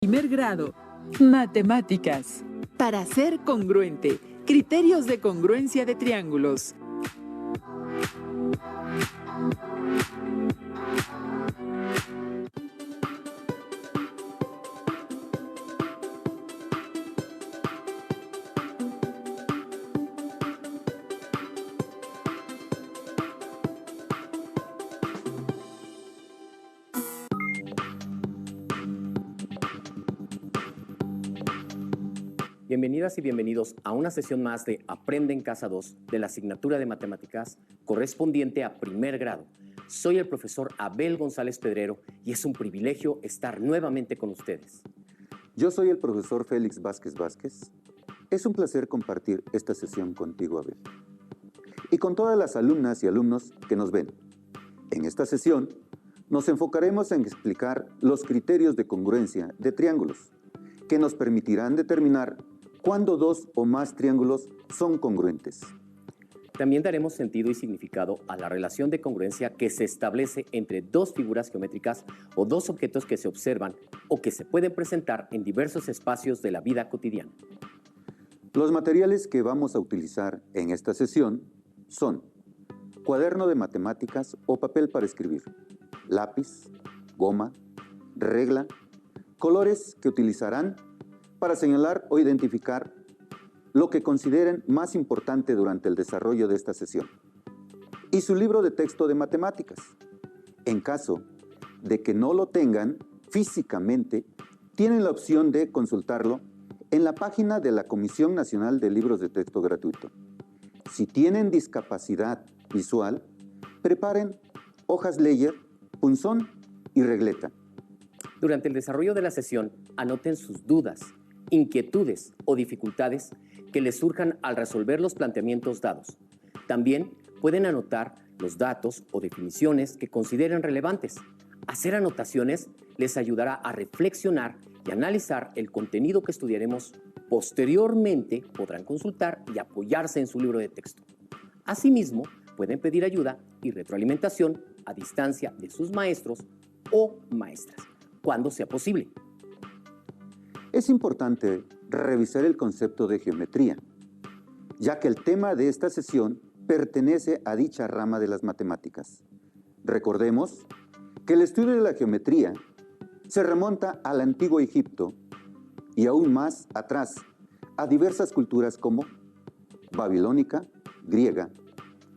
primer grado. Matemáticas. Para ser congruente. Criterios de congruencia de triángulos. Bienvenidas y bienvenidos a una sesión más de Aprende en Casa 2 de la asignatura de Matemáticas correspondiente a primer grado. Soy el profesor Abel González Pedrero y es un privilegio estar nuevamente con ustedes. Yo soy el profesor Félix Vázquez Vázquez. Es un placer compartir esta sesión contigo, Abel, y con todas las alumnas y alumnos que nos ven. En esta sesión nos enfocaremos en explicar los criterios de congruencia de triángulos que nos permitirán determinar cuándo dos o más triángulos son congruentes. También daremos sentido y significado a la relación de congruencia que se establece entre dos figuras geométricas o dos objetos que se observan o que se pueden presentar en diversos espacios de la vida cotidiana. Los materiales que vamos a utilizar en esta sesión son cuaderno de matemáticas o papel para escribir, lápiz, goma, regla, colores que utilizarán para señalar o identificar lo que consideren más importante durante el desarrollo de esta sesión, y su libro de texto de matemáticas. En caso de que no lo tengan físicamente, tienen la opción de consultarlo en la página de la Comisión Nacional de Libros de Texto Gratuito. Si tienen discapacidad visual, preparen hojas Leyer, punzón y regleta. Durante el desarrollo de la sesión, anoten sus dudas, inquietudes o dificultades que les surjan al resolver los planteamientos dados. También pueden anotar los datos o definiciones que consideren relevantes. Hacer anotaciones les ayudará a reflexionar y analizar el contenido que estudiaremos. Posteriormente podrán consultar y apoyarse en su libro de texto. Asimismo, pueden pedir ayuda y retroalimentación a distancia de sus maestros o maestras, cuando sea posible. Es importante revisar el concepto de geometría, ya que el tema de esta sesión pertenece a dicha rama de las matemáticas. Recordemos que el estudio de la geometría se remonta al antiguo Egipto y aún más atrás a diversas culturas como babilónica, griega,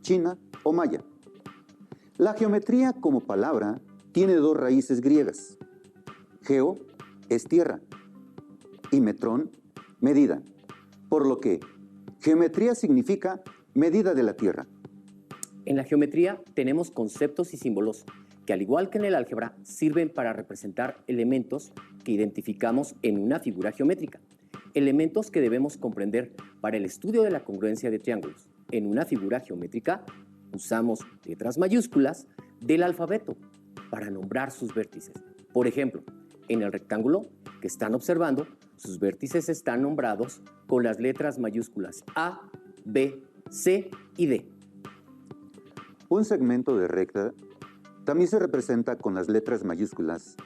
china o maya. La geometría como palabra tiene dos raíces griegas. Geo es tierra y metrón, medida, por lo que geometría significa medida de la tierra. En la geometría tenemos conceptos y símbolos que, al igual que en el álgebra, sirven para representar elementos que identificamos en una figura geométrica. Elementos que debemos comprender para el estudio de la congruencia de triángulos. En una figura geométrica usamos letras mayúsculas del alfabeto para nombrar sus vértices. Por ejemplo, en el rectángulo que están observando, sus vértices están nombrados con las letras mayúsculas A, B, C y D. Un segmento de recta también se representa con las letras mayúsculas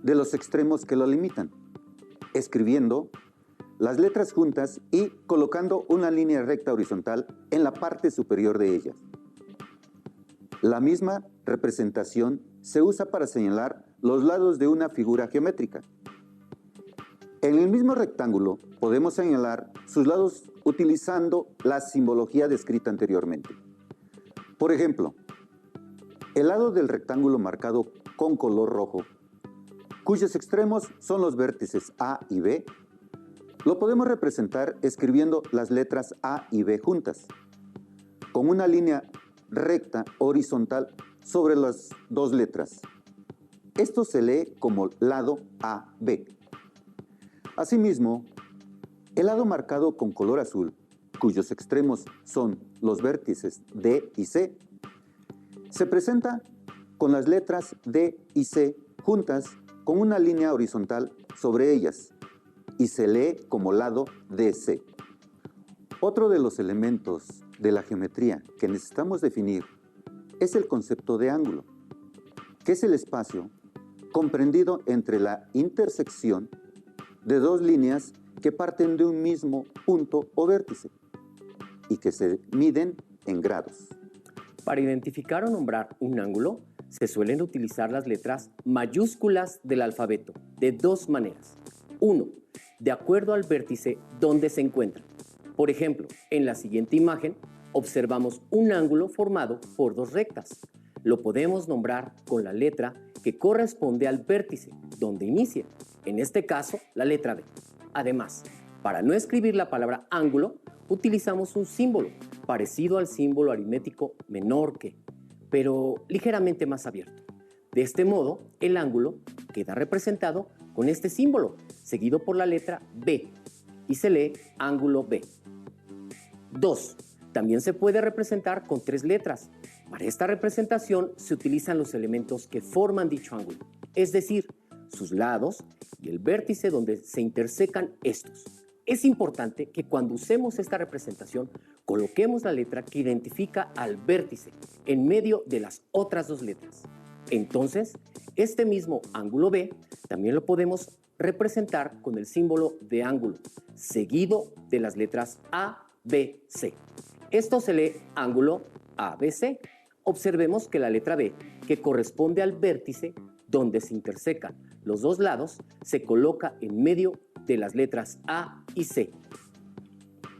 de los extremos que lo limitan, escribiendo las letras juntas y colocando una línea recta horizontal en la parte superior de ellas. La misma representación se usa para señalar los lados de una figura geométrica. En el mismo rectángulo podemos señalar sus lados utilizando la simbología descrita anteriormente. Por ejemplo, el lado del rectángulo marcado con color rojo, cuyos extremos son los vértices A y B, lo podemos representar escribiendo las letras A y B juntas, con una línea recta horizontal sobre las dos letras. Esto se lee como lado AB. Asimismo, el lado marcado con color azul, cuyos extremos son los vértices D y C, se presenta con las letras D y C juntas con una línea horizontal sobre ellas y se lee como lado DC. Otro de los elementos de la geometría que necesitamos definir es el concepto de ángulo, que es el espacio comprendido entre la intersección de dos líneas que parten de un mismo punto o vértice y que se miden en grados. Para identificar o nombrar un ángulo, se suelen utilizar las letras mayúsculas del alfabeto de dos maneras. 1. De acuerdo al vértice donde se encuentra. Por ejemplo, en la siguiente imagen observamos un ángulo formado por dos rectas. Lo podemos nombrar con la letra que corresponde al vértice donde inicia. En este caso, la letra B. Además, para no escribir la palabra ángulo, utilizamos un símbolo parecido al símbolo aritmético menor que, pero ligeramente más abierto. De este modo, el ángulo queda representado con este símbolo, seguido por la letra B, y se lee ángulo B. 2. También se puede representar con tres letras. Para esta representación se utilizan los elementos que forman dicho ángulo, es decir, sus lados y el vértice donde se intersecan estos. Es importante que cuando usemos esta representación coloquemos la letra que identifica al vértice en medio de las otras dos letras. Entonces, este mismo ángulo B también lo podemos representar con el símbolo de ángulo, seguido de las letras A, B, C. Esto se lee ángulo ABC. Observemos que la letra B, que corresponde al vértice donde se intersecan los dos lados, se coloca en medio de las letras A y C.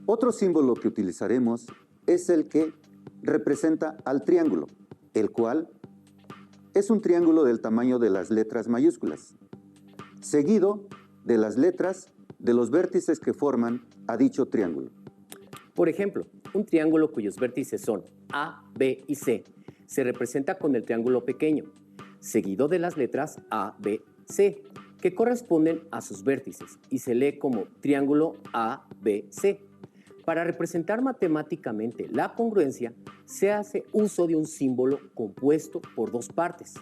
Otro símbolo que utilizaremos es el que representa al triángulo, el cual es un triángulo del tamaño de las letras mayúsculas, seguido de las letras de los vértices que forman a dicho triángulo. Por ejemplo, un triángulo cuyos vértices son A, B y C se representa con el triángulo pequeño, seguido de las letras A, B, C, que corresponden a sus vértices y se lee como triángulo ABC. Para representar matemáticamente la congruencia, se hace uso de un símbolo compuesto por dos partes.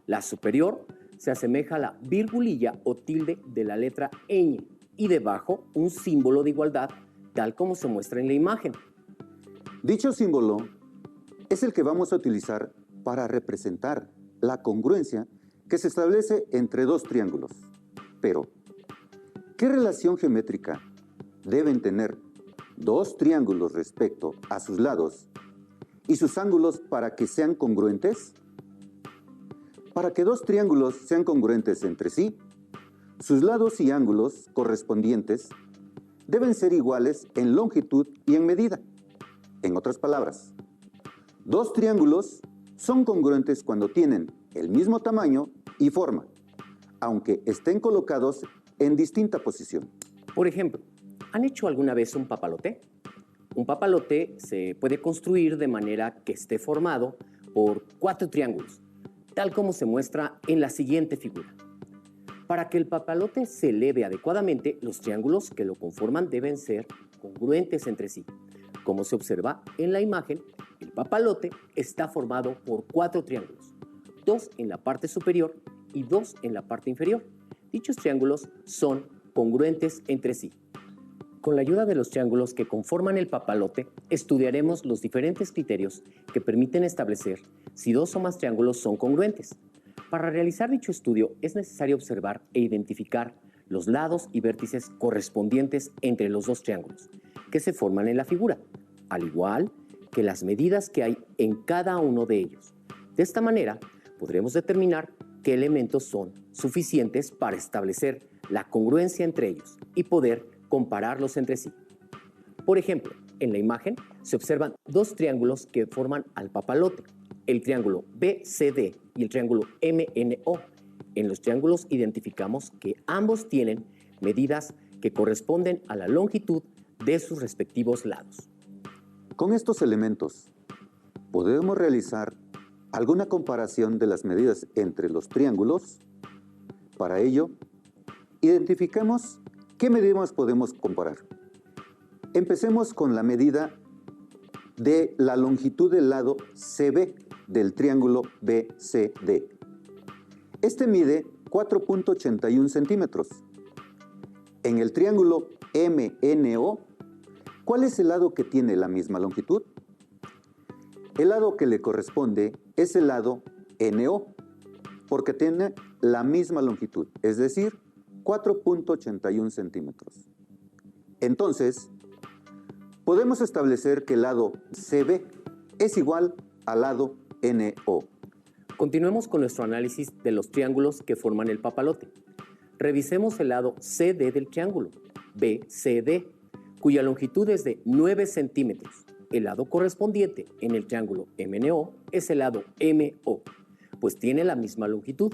La superior se asemeja a la virgulilla o tilde de la letra ñ y debajo un símbolo de igualdad, tal como se muestra en la imagen. Dicho símbolo es el que vamos a utilizar para representar la congruencia que se establece entre dos triángulos. Pero, ¿qué relación geométrica deben tener dos triángulos respecto a sus lados y sus ángulos para que sean congruentes? Para que dos triángulos sean congruentes entre sí, sus lados y ángulos correspondientes deben ser iguales en longitud y en medida. En otras palabras, dos triángulos son congruentes cuando tienen el mismo tamaño y forma, aunque estén colocados en distinta posición. Por ejemplo, ¿han hecho alguna vez un papalote? Un papalote se puede construir de manera que esté formado por 4 triángulos, tal como se muestra en la siguiente figura. Para que el papalote se eleve adecuadamente, los triángulos que lo conforman deben ser congruentes entre sí. Como se observa en la imagen, el papalote está formado por 4 triángulos, 2 en la parte superior y 2 en la parte inferior. Dichos triángulos son congruentes entre sí. Con la ayuda de los triángulos que conforman el papalote, estudiaremos los diferentes criterios que permiten establecer si 2 o más triángulos son congruentes. Para realizar dicho estudio es necesario observar e identificar los lados y vértices correspondientes entre los 2 triángulos que se forman en la figura, al igual que las medidas que hay en cada uno de ellos. De esta manera, podremos determinar qué elementos son suficientes para establecer la congruencia entre ellos y poder compararlos entre sí. Por ejemplo, en la imagen se observan 2 triángulos que forman al papalote, el triángulo BCD y el triángulo MNO. En los triángulos identificamos que ambos tienen medidas que corresponden a la longitud de sus respectivos lados. Con estos elementos, podemos realizar alguna comparación de las medidas entre los triángulos. Para ello, identifiquemos qué medidas podemos comparar. Empecemos con la medida de la longitud del lado CB del triángulo BCD. Este mide 4.81 centímetros. En el triángulo MNO, ¿cuál es el lado que tiene la misma longitud? El lado que le corresponde es el lado NO, porque tiene la misma longitud, es decir, 4.81 centímetros. Entonces, podemos establecer que el lado CB es igual al lado NO. Continuemos con nuestro análisis de los triángulos que forman el papalote. Revisemos el lado CD del triángulo, BCD, cuya longitud es de 9 centímetros. El lado correspondiente en el triángulo MNO es el lado MO, pues tiene la misma longitud,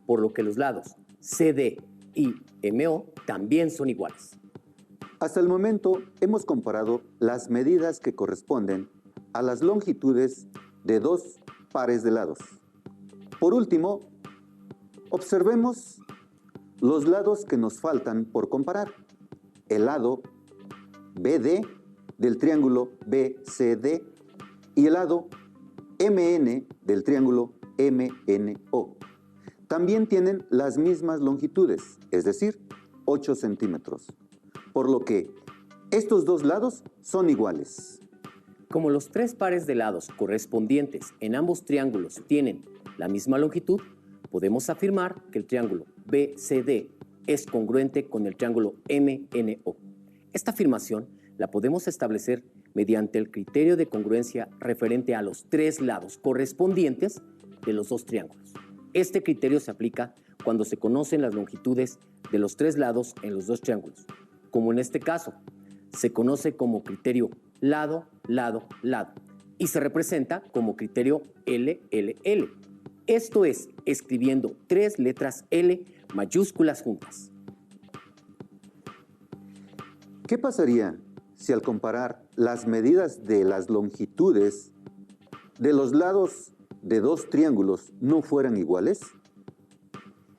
por lo que los lados CD y MO también son iguales. Hasta el momento hemos comparado las medidas que corresponden a las longitudes de dos pares de lados. Por último, observemos los lados que nos faltan por comparar. El lado BD del triángulo BCD y el lado MN del triángulo MNO. También tienen las mismas longitudes, es decir, 8 centímetros, por lo que estos dos lados son iguales. Como los tres pares de lados correspondientes en ambos triángulos tienen la misma longitud, podemos afirmar que el triángulo BCD es congruente con el triángulo MNO. Esta afirmación la podemos establecer mediante el criterio de congruencia referente a los tres lados correspondientes de los dos triángulos. Este criterio se aplica cuando se conocen las longitudes de los tres lados en los dos triángulos, como en este caso, se conoce como criterio lado, lado, lado, y se representa como criterio LLL. Esto es, escribiendo tres letras L mayúsculas juntas. ¿Qué pasaría si al comparar las medidas de las longitudes de los lados de dos triángulos no fueran iguales?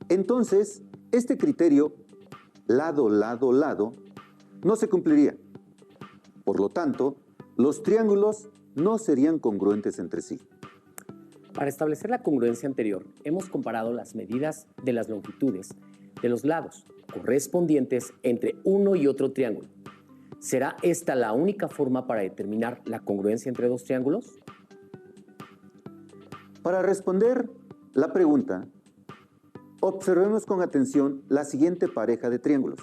Entonces, este criterio lado, lado, lado no se cumpliría. Por lo tanto, los triángulos no serían congruentes entre sí. Para establecer la congruencia anterior, hemos comparado las medidas de las longitudes de los lados correspondientes entre uno y otro triángulo. ¿Será esta la única forma para determinar la congruencia entre dos triángulos? Para responder la pregunta, observemos con atención la siguiente pareja de triángulos.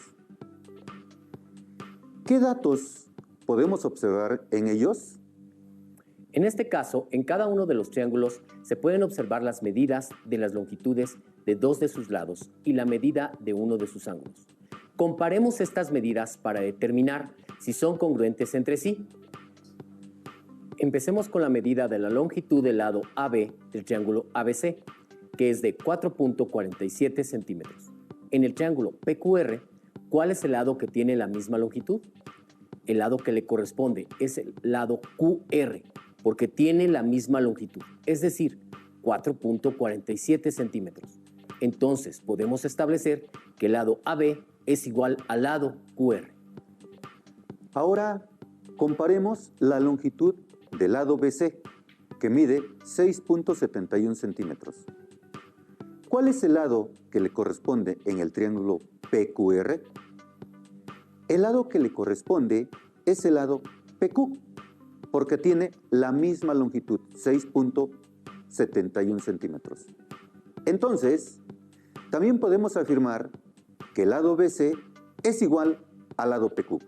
¿Qué datos podemos observar en ellos? En este caso, en cada uno de los triángulos se pueden observar las medidas de las longitudes de dos de sus lados y la medida de uno de sus ángulos. Comparemos estas medidas para determinar si son congruentes entre sí. Empecemos con la medida de la longitud del lado AB del triángulo ABC, que es de 4.47 centímetros. En el triángulo PQR, ¿cuál es el lado que tiene la misma longitud? El lado que le corresponde es el lado QR, porque tiene la misma longitud, es decir, 4.47 centímetros. Entonces, podemos establecer que el lado AB es igual al lado QR. Ahora, comparemos la longitud del lado BC, que mide 6.71 centímetros. ¿Cuál es el lado que le corresponde en el triángulo PQR? El lado que le corresponde es el lado PQ, porque tiene la misma longitud, 6.71 centímetros. Entonces, también podemos afirmar que el lado BC es igual al lado PQ.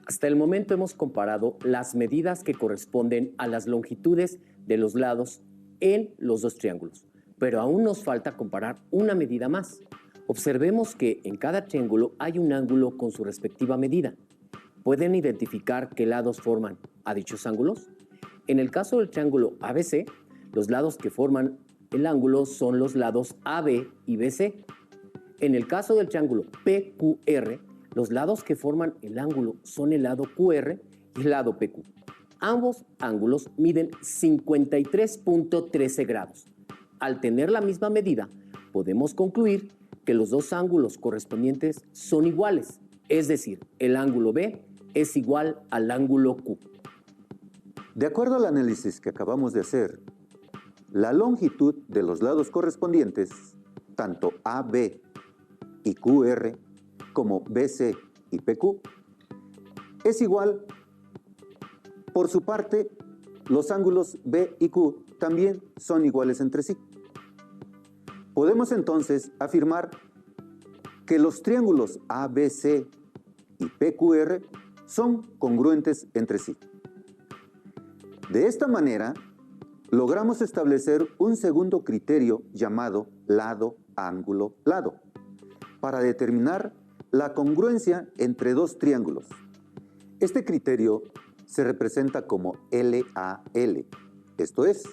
Hasta el momento hemos comparado las medidas que corresponden a las longitudes de los lados en los dos triángulos, pero aún nos falta comparar una medida más. Observemos que en cada triángulo hay un ángulo con su respectiva medida. ¿Pueden identificar qué lados forman a dichos ángulos? En el caso del triángulo ABC, los lados que forman el ángulo son los lados AB y BC. En el caso del triángulo PQR, los lados que forman el ángulo son el lado QR y el lado PQ. Ambos ángulos miden 53.13 grados. Al tener la misma medida, podemos concluir que los dos ángulos correspondientes son iguales, es decir, el ángulo B es igual al ángulo Q. De acuerdo al análisis que acabamos de hacer, la longitud de los lados correspondientes, tanto AB y QR, como BC y PQ, es igual. Por su parte, los ángulos B y Q también son iguales entre sí. Podemos entonces afirmar que los triángulos ABC y PQR son congruentes entre sí. De esta manera, logramos establecer un segundo criterio llamado lado, ángulo, lado, para determinar la congruencia entre dos triángulos. Este criterio se representa como LAL, esto es,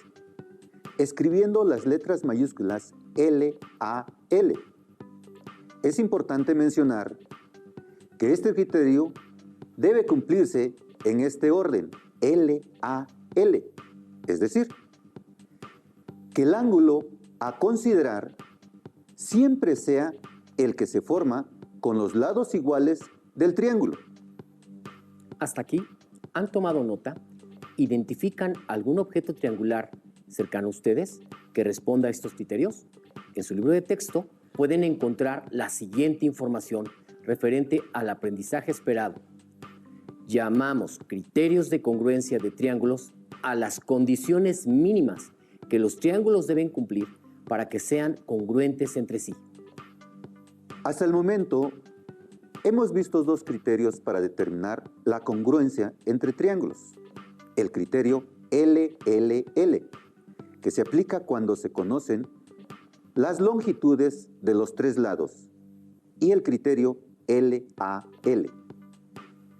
escribiendo las letras mayúsculas LAL. Es importante mencionar que este criterio debe cumplirse en este orden, LAL, es decir, que el ángulo a considerar siempre sea el que se forma con los lados iguales del triángulo. Hasta aquí, ¿han tomado nota? ¿Identifican algún objeto triangular cercano a ustedes que responda a estos criterios? En su libro de texto pueden encontrar la siguiente información referente al aprendizaje esperado. Llamamos criterios de congruencia de triángulos a las condiciones mínimas que los triángulos deben cumplir para que sean congruentes entre sí. Hasta el momento, hemos visto dos criterios para determinar la congruencia entre triángulos. El criterio LLL, que se aplica cuando se conocen las longitudes de los tres lados, y el criterio LAL,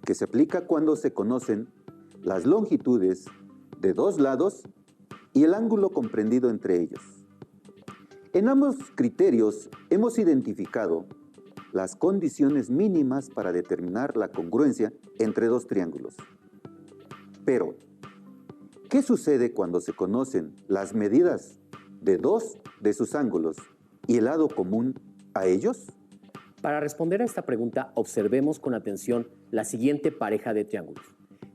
que se aplica cuando se conocen las longitudes de dos lados y el ángulo comprendido entre ellos. En ambos criterios hemos identificado las condiciones mínimas para determinar la congruencia entre dos triángulos. Pero, ¿qué sucede cuando se conocen las medidas de dos de sus ángulos y el lado común a ellos? Para responder a esta pregunta, observemos con atención la siguiente pareja de triángulos.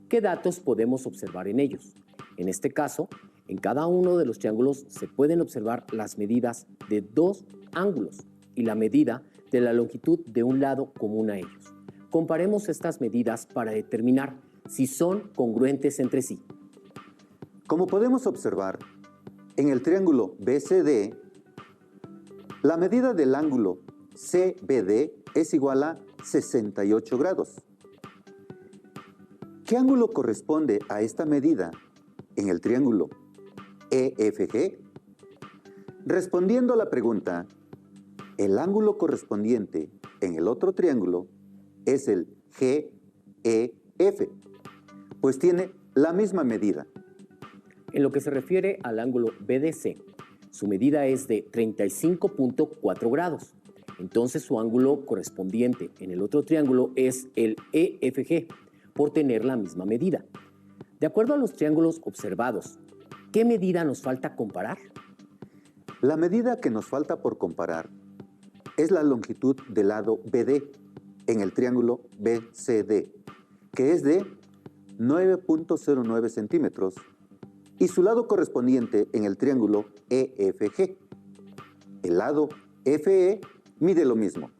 ¿Qué datos podemos observar en ellos? En este caso, en cada uno de los triángulos se pueden observar las medidas de dos ángulos y la medida de la longitud de un lado común a ellos. Comparemos estas medidas para determinar si son congruentes entre sí. Como podemos observar, en el triángulo BCD, la medida del ángulo CBD es igual a 68 grados. ¿Qué ángulo corresponde a esta medida en el triángulo EFG? Respondiendo a la pregunta, el ángulo correspondiente en el otro triángulo es el GEF, pues tiene la misma medida. En lo que se refiere al ángulo BDC, su medida es de 35.4 grados. Entonces su ángulo correspondiente en el otro triángulo es el EFG, por tener la misma medida. De acuerdo a los triángulos observados, ¿qué medida nos falta comparar? La medida que nos falta por comparar es la longitud del lado BD en el triángulo BCD, que es de 9.09 centímetros, y su lado correspondiente en el triángulo EFG. El lado FE mide lo mismo.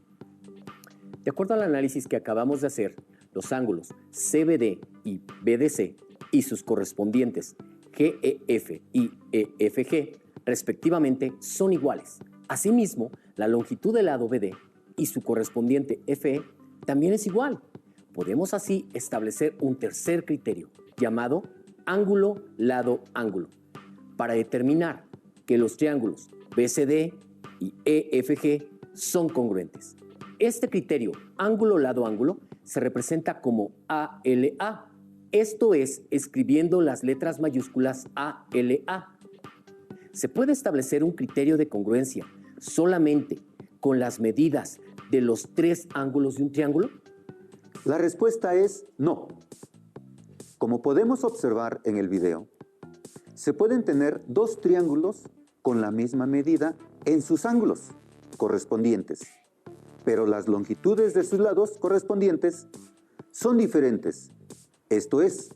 De acuerdo al análisis que acabamos de hacer, los ángulos CBD y BDC y sus correspondientes GEF y EFG, respectivamente, son iguales. Asimismo, la longitud del lado BD y su correspondiente FE también es igual. Podemos así establecer un tercer criterio, llamado ángulo, lado, ángulo, para determinar que los triángulos BCD y EFG son congruentes. Este criterio, ángulo, lado, ángulo, se representa como ALA, esto es, escribiendo las letras mayúsculas ALA. ¿Se puede establecer un criterio de congruencia solamente con las medidas de los tres ángulos de un triángulo? La respuesta es no. Como podemos observar en el video, se pueden tener dos triángulos con la misma medida en sus ángulos correspondientes, pero las longitudes de sus lados correspondientes son diferentes. Esto es,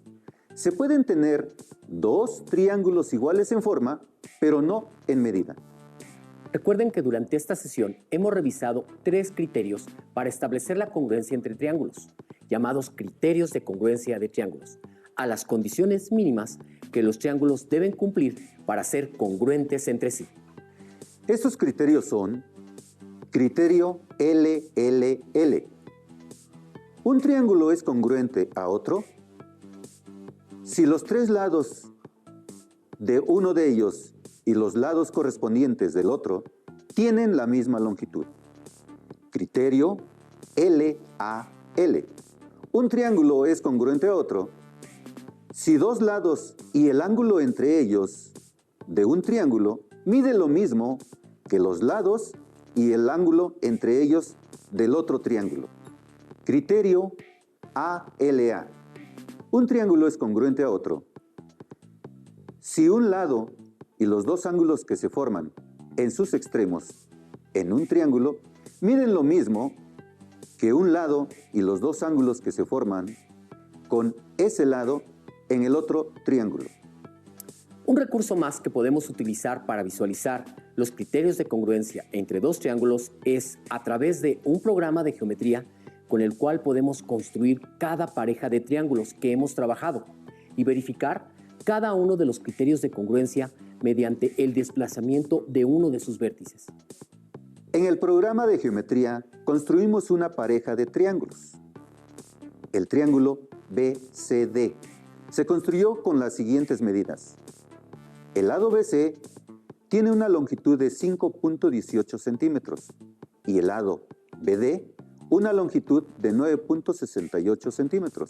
se pueden tener dos triángulos iguales en forma, pero no en medida. Recuerden que durante esta sesión hemos revisado tres criterios para establecer la congruencia entre triángulos, llamados criterios de congruencia de triángulos, a las condiciones mínimas que los triángulos deben cumplir para ser congruentes entre sí. Estos criterios son Criterio LLL. ¿Un triángulo es congruente a otro? Si los tres lados de uno de ellos y los lados correspondientes del otro tienen la misma longitud. Criterio LAL. Un triángulo es congruente a otro si dos lados y el ángulo entre ellos de un triángulo mide lo mismo que los lados y el ángulo entre ellos del otro triángulo. Criterio ALA. Un triángulo es congruente a otro si un lado y los dos ángulos que se forman en sus extremos en un triángulo miden lo mismo que un lado y los dos ángulos que se forman con ese lado en el otro triángulo. Un recurso más que podemos utilizar para visualizar los criterios de congruencia entre dos triángulos es a través de un programa de geometría con el cual podemos construir cada pareja de triángulos que hemos trabajado y verificar cada uno de los criterios de congruencia mediante el desplazamiento de uno de sus vértices. En el programa de geometría construimos una pareja de triángulos. El triángulo BCD se construyó con las siguientes medidas. El lado BC tiene una longitud de 5.18 centímetros y el lado BD una longitud de 9.68 centímetros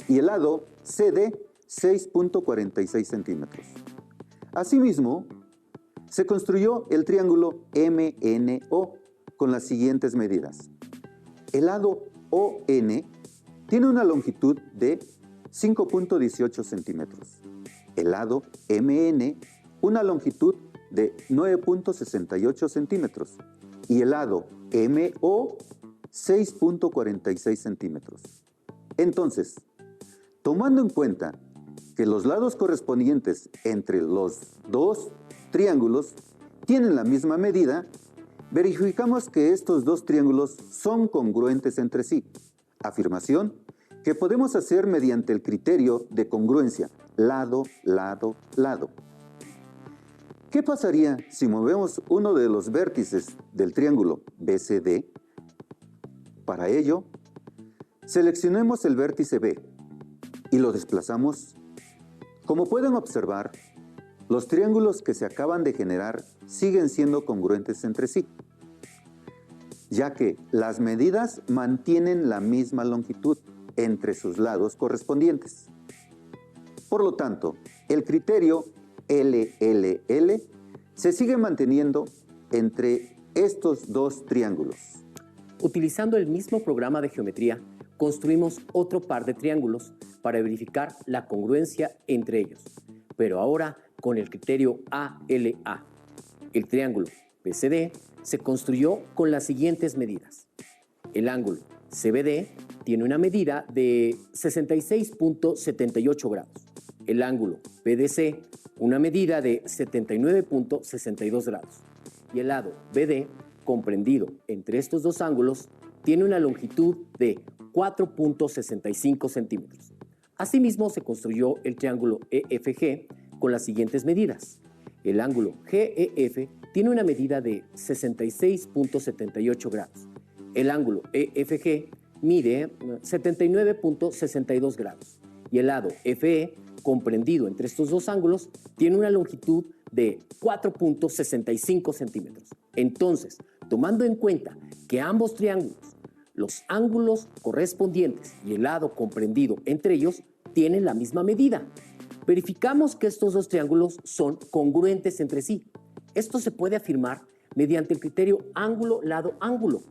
y el lado CD 6.46 centímetros. Asimismo, se construyó el triángulo MNO con las siguientes medidas. El lado ON tiene una longitud de 5.18 centímetros. El lado MN una longitud de 9.68 centímetros y el lado MO 6.46 centímetros. Entonces, tomando en cuenta que los lados correspondientes entre los dos triángulos tienen la misma medida, verificamos que estos dos triángulos son congruentes entre sí. Afirmación que podemos hacer mediante el criterio de congruencia lado, lado, lado. ¿Qué pasaría si movemos uno de los vértices del triángulo BCD? Para ello, seleccionemos el vértice B y lo desplazamos. Como pueden observar, los triángulos que se acaban de generar siguen siendo congruentes entre sí, ya que las medidas mantienen la misma longitud entre sus lados correspondientes. Por lo tanto, el criterio LLL se sigue manteniendo entre estos dos triángulos. Utilizando el mismo programa de geometría, construimos otro par de triángulos para verificar la congruencia entre ellos, pero ahora con el criterio ALA. El triángulo BCD se construyó con las siguientes medidas. El ángulo CBD tiene una medida de 66.78 grados. El ángulo BDC, una medida de 79.62 grados. Y el lado BD, comprendido entre estos dos ángulos, tiene una longitud de 4.65 centímetros. Asimismo, se construyó el triángulo EFG con las siguientes medidas. El ángulo GEF tiene una medida de 66.78 grados. El ángulo EFG mide 79.62 grados. Y el lado FE, comprendido entre estos dos ángulos, tiene una longitud de 4.65 centímetros. Entonces, tomando en cuenta que ambos triángulos, los ángulos correspondientes y el lado comprendido entre ellos tienen la misma medida, verificamos que estos dos triángulos son congruentes entre sí. Esto se puede afirmar mediante el criterio ángulo-lado-ángulo.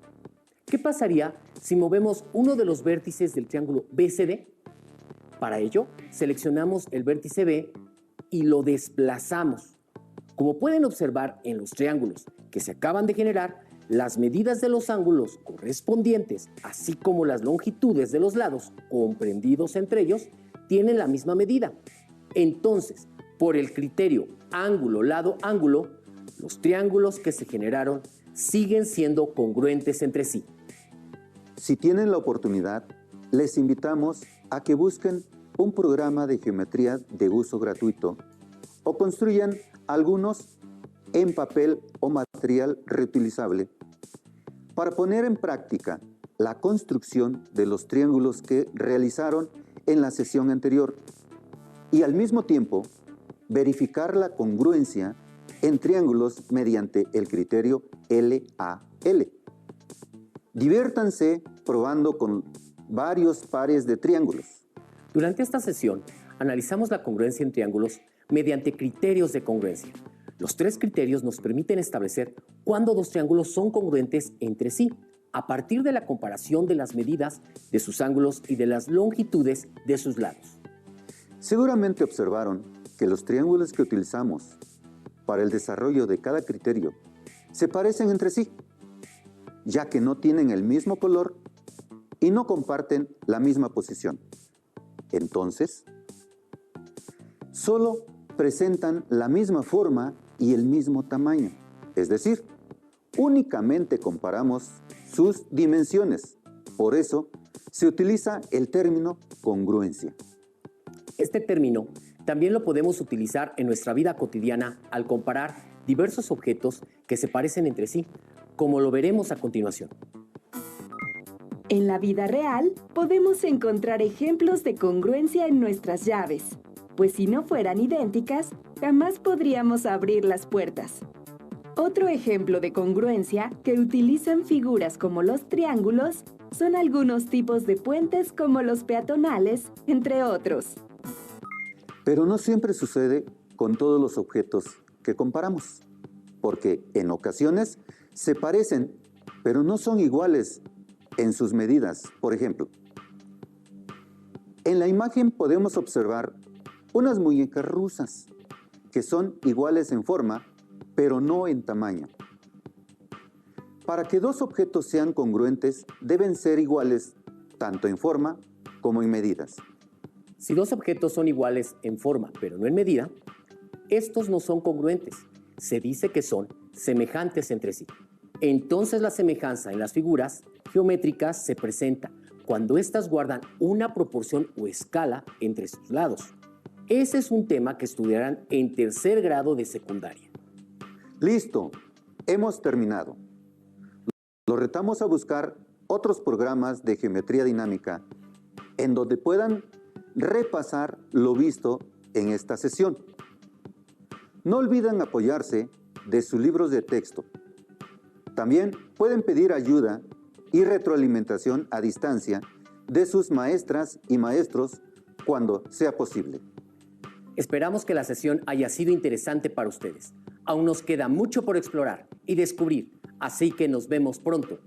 ¿Qué pasaría si movemos uno de los vértices del triángulo BCD? Para ello, seleccionamos el vértice B y lo desplazamos. Como pueden observar en los triángulos que se acaban de generar, las medidas de los ángulos correspondientes, así como las longitudes de los lados comprendidos entre ellos, tienen la misma medida. Entonces, por el criterio ángulo-lado-ángulo, los triángulos que se generaron siguen siendo congruentes entre sí. Si tienen la oportunidad, les invitamos a que busquen un programa de geometría de uso gratuito o construyan algunos en papel o material reutilizable para poner en práctica la construcción de los triángulos que realizaron en la sesión anterior y al mismo tiempo verificar la congruencia en triángulos mediante el criterio LAL. Diviértanse probando con varios pares de triángulos. Durante esta sesión, analizamos la congruencia en triángulos mediante criterios de congruencia. Los 3 criterios nos permiten establecer cuándo 2 triángulos son congruentes entre sí, a partir de la comparación de las medidas de sus ángulos y de las longitudes de sus lados. Seguramente observaron que los triángulos que utilizamos para el desarrollo de cada criterio se parecen entre sí, ya que no tienen el mismo color y no comparten la misma posición. Entonces, solo presentan la misma forma y el mismo tamaño, es decir, únicamente comparamos sus dimensiones. Por eso, se utiliza el término congruencia. Este término también lo podemos utilizar en nuestra vida cotidiana al comparar diversos objetos que se parecen entre sí, como lo veremos a continuación. En la vida real, podemos encontrar ejemplos de congruencia en nuestras llaves, pues si no fueran idénticas, jamás podríamos abrir las puertas. Otro ejemplo de congruencia que utilizan figuras como los triángulos son algunos tipos de puentes como los peatonales, entre otros. Pero no siempre sucede con todos los objetos que comparamos, porque en ocasiones se parecen, pero no son iguales en sus medidas. Por ejemplo, en la imagen podemos observar unas muñecas rusas que son iguales en forma, pero no en tamaño. Para que 2 objetos sean congruentes, deben ser iguales tanto en forma como en medidas. Si 2 objetos son iguales en forma, pero no en medida, estos no son congruentes. Se dice que son semejantes entre sí. Entonces la semejanza en las figuras geométricas se presenta cuando éstas guardan una proporción o escala entre sus lados. Ese es un tema que estudiarán en 3er grado de secundaria. Listo, hemos terminado. Los retamos a buscar otros programas de geometría dinámica en donde puedan repasar lo visto en esta sesión. No olviden apoyarse de sus libros de texto. También pueden pedir ayuda y retroalimentación a distancia de sus maestras y maestros cuando sea posible. Esperamos que la sesión haya sido interesante para ustedes. Aún nos queda mucho por explorar y descubrir, así que nos vemos pronto.